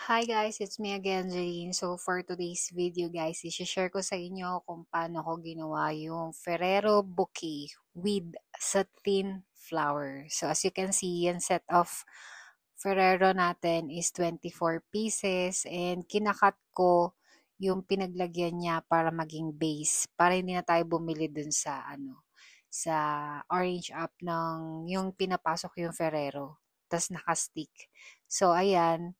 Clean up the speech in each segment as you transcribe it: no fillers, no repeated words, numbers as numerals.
Hi guys, it's me again, Jeline. So for today's video guys, i-share ko sa inyo kung paano ko ginawa yung Ferrero bouquet with satin flower. So as you can see, yung set of Ferrero natin is 24 pieces and kinakat ko yung pinaglagyan niya para maging base para hindi na tayo bumili dun sa sa orange up ng yung pinapasok yung Ferrero tas naka-stick. So ayan,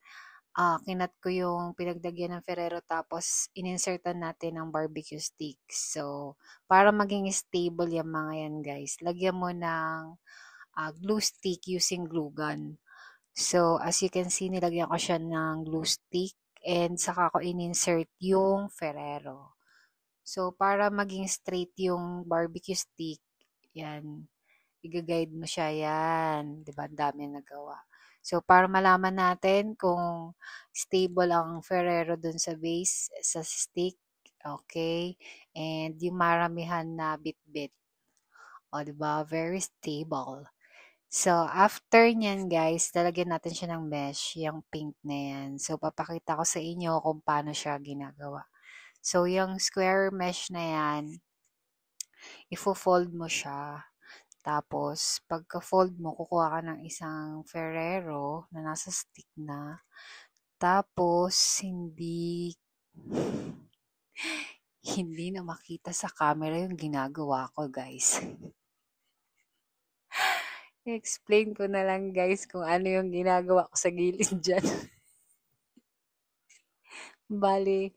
kinat ko yung pinaglagyan ng Ferrero tapos ininsertan natin ng barbecue stick. So, para maging stable yung mga yan guys, lagyan mo ng glue stick using glue gun. So, as you can see, nilagyan ko siya ng glue stick and saka ko ininsert yung Ferrero. So, para maging straight yung barbecue stick, yan, i-guide mo siya yan. Diba? Ang dami nagawa. So, para malaman natin kung stable ang Ferrero dun sa base, sa stick, okay? And yung maramihan na bit-bit. O, diba? Very stable. So, after nyan, guys, talagyan natin siya ng mesh, yung pink na yan. So, papakita ko sa inyo kung paano siya ginagawa. So, yung square mesh na yan, ifo-fold mo siya. Tapos, pagka-fold mo, kukuha ka ng isang Ferrero na nasa stick na. Tapos, hindi na makita sa camera yung ginagawa ko, guys. Explain ko na lang, guys, kung ano yung ginagawa ko sa gilid dyan. Bali,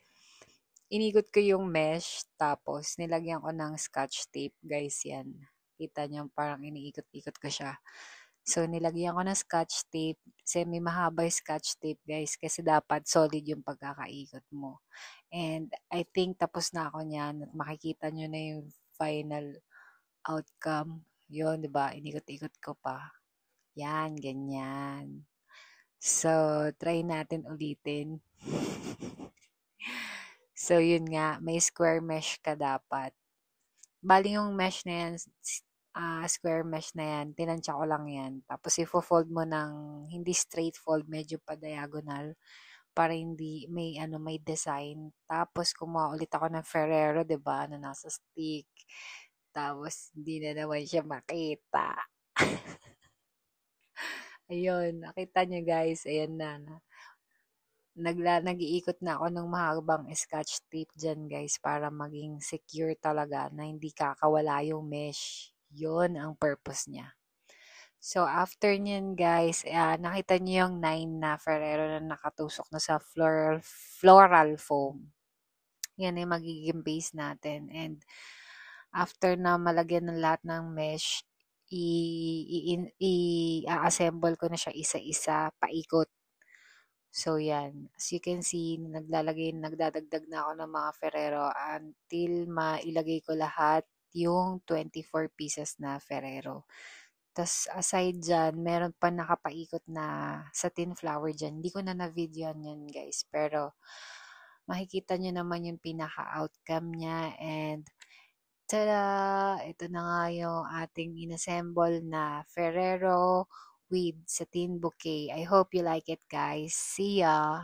inikot ko yung mesh, tapos nilagyan ko ng scotch tape, guys, yan. Kita nyo, parang iniikot-ikot ko siya. So, nilagyan ko ng scotch tape. Semi mahaba yung scotch tape, guys, kasi dapat solid yung pagkakaikot mo. And I think tapos na ako niyan at makikita nyo na yung final outcome. Yun, di ba? Inikot-ikot ko pa. Yan, ganyan. So, try natin ulitin. So, yun nga, may square mesh ka dapat. Bali yung mesh na yan, square mesh na yan, tinansya ko lang yan. Tapos, ifo-fold mo ng hindi straight fold, medyo pa diagonal para hindi may design. Tapos, kumuha ulit ako ng Ferrero, 'di ba, na nasa stick. Tapos, hindi na naman siya makita. Ayun, nakita niyo guys, ayan na. Nag-iikot na ako ng mahabang scotch tape dyan guys para maging secure talaga na hindi kakawala yung mesh. Yun ang purpose niya. So, after nyan guys, nakita niyo yung 9 na Ferrero na nakatusok na sa floral foam. Yan ay magiging base natin. And after na malagyan ng lahat ng mesh, i-assemble ko na siya isa-isa, paikot. So, yan. As you can see, nagdadagdag na ako ng mga Ferrero until mailagay ko lahat yung 24 pieces na Ferrero. Tapos, aside dyan, meron pa nakapaikot na satin flower dyan. Hindi ko na na-videoan yan, guys. Pero, makikita nyo naman yung pinaka-outcome niya. And, tada! Ito na nga yung ating inassemble na Ferrero with satin bouquet. I hope you like it, guys. See ya!